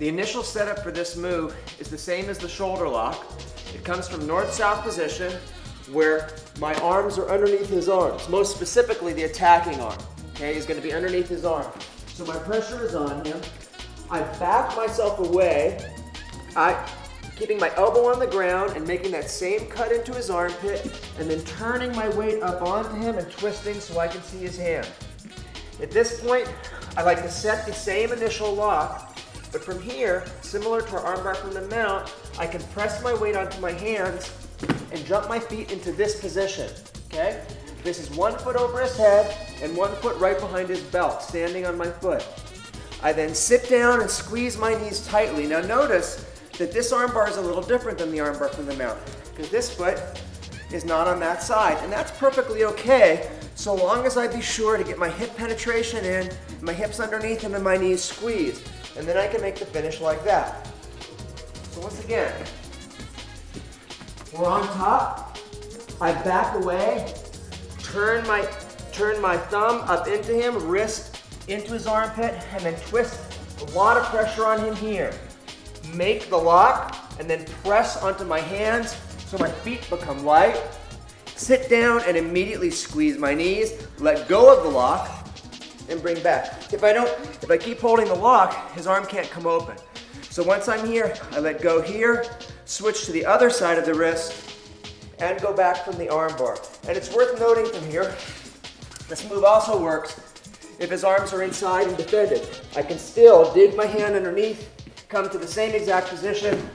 The initial setup for this move is the same as the shoulder lock. It comes from north-south position where my arms are underneath his arms. Most specifically, the attacking arm, okay, is going to be underneath his arm. So my pressure is on him. I back myself away, keeping my elbow on the ground and making that same cut into his armpit, and then turning my weight up onto him and twisting so I can see his hand. At this point, I like to set the same initial lock, but from here, similar to our armbar from the mount, I can press my weight onto my hands and jump my feet into this position, okay? This is 1 foot over his head and 1 foot right behind his belt, standing on my foot. I then sit down and squeeze my knees tightly. Now notice that this armbar is a little different than the armbar from the mount, because this foot is not on that side, and that's perfectly okay, so long as I be sure to get my hip penetration in, my hips underneath him, and my knees squeezed. And then I can make the finish like that. So once again, we're on top. I back away, turn my thumb up into him, wrist into his armpit, and then twist. A lot of pressure on him here. Make the lock, and then press onto my hands so my feet become light. Sit down and immediately squeeze my knees, let go of the lock, and bring back. If I keep holding the lock, his arm can't come open. So once I'm here, I let go here, switch to the other side of the wrist, and go back from the arm bar. And it's worth noting from here, this move also works if his arms are inside and defended. I can still dig my hand underneath, come to the same exact position,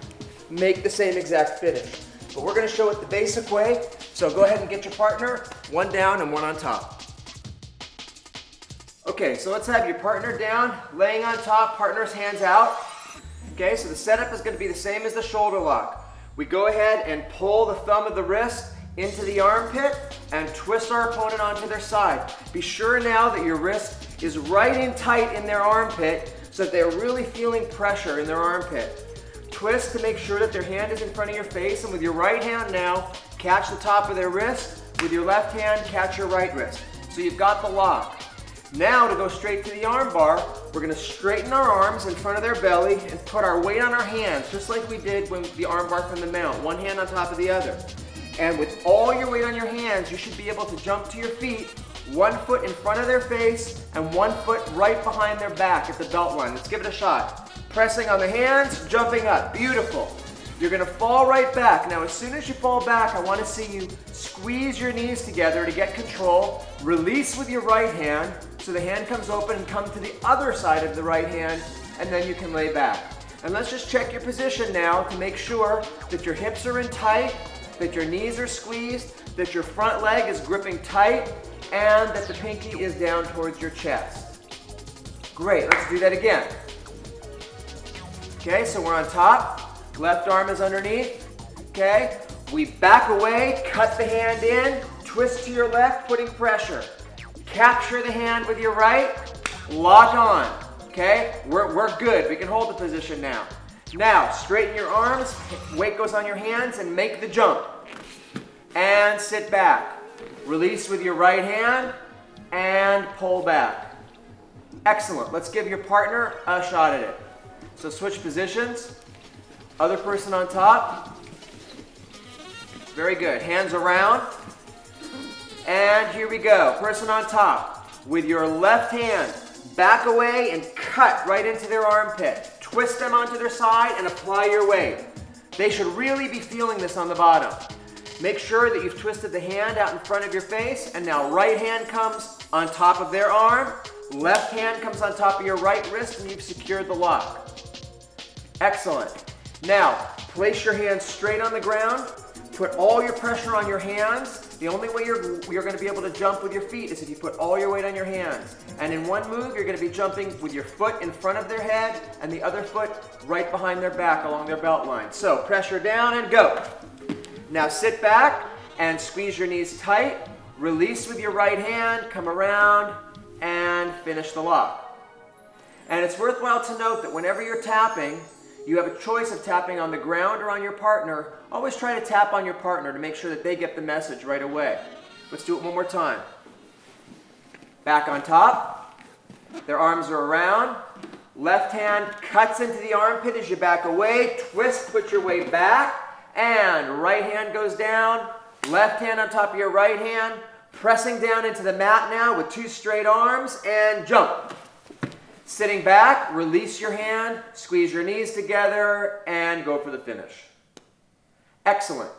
make the same exact finish. But we're going to show it the basic way, so go ahead and get your partner, one down and one on top. Okay, so let's have your partner down, laying on top, partner's hands out. Okay, so the setup is going to be the same as the shoulder lock. We go ahead and pull the thumb of the wrist into the armpit and twist our opponent onto their side. Be sure now that your wrist is right in tight in their armpit so that they're really feeling pressure in their armpit. Twist to make sure that their hand is in front of your face, and with your right hand now, catch the top of their wrist. With your left hand, catch your right wrist. So you've got the lock. Now to go straight to the arm bar, we're going to straighten our arms in front of their belly and put our weight on our hands, just like we did when the arm bar from the mount, one hand on top of the other. And with all your weight on your hands, you should be able to jump to your feet, 1 foot in front of their face and 1 foot right behind their back at the belt line. Let's give it a shot. Pressing on the hands, jumping up. Beautiful. You're going to fall right back. Now, as soon as you fall back, I want to see you squeeze your knees together to get control. Release with your right hand so the hand comes open, and come to the other side of the right hand, and then you can lay back. And let's just check your position now to make sure that your hips are in tight, that your knees are squeezed, that your front leg is gripping tight, and that the pinky is down towards your chest. Great, let's do that again. Okay, so we're on top. Left arm is underneath, okay? We back away, cut the hand in, twist to your left, putting pressure. Capture the hand with your right, lock on, okay? We're good, we can hold the position now. Now, straighten your arms, weight goes on your hands, and make the jump. And sit back. Release with your right hand, and pull back. Excellent, let's give your partner a shot at it. So switch positions. Other person on top. Very good. Hands around. And here we go. Person on top. With your left hand, back away and cut right into their armpit. Twist them onto their side and apply your weight. They should really be feeling this on the bottom. Make sure that you've twisted the hand out in front of your face, and now right hand comes on top of their arm. Left hand comes on top of your right wrist, and you've secured the lock. Excellent. Now, place your hands straight on the ground. Put all your pressure on your hands. The only way you're going to be able to jump with your feet is if you put all your weight on your hands. And in one move, you're going to be jumping with your foot in front of their head and the other foot right behind their back along their belt line. So, pressure down and go. Now sit back and squeeze your knees tight. Release with your right hand, come around, and finish the lock. And it's worthwhile to note that whenever you're tapping, you have a choice of tapping on the ground or on your partner. Always try to tap on your partner to make sure that they get the message right away. Let's do it one more time. Back on top. Their arms are around. Left hand cuts into the armpit as you back away. Twist, put your weight back, and right hand goes down. Left hand on top of your right hand. Pressing down into the mat now with 2 straight arms, and jump. Sitting back, release your hand, squeeze your knees together, and go for the finish. Excellent.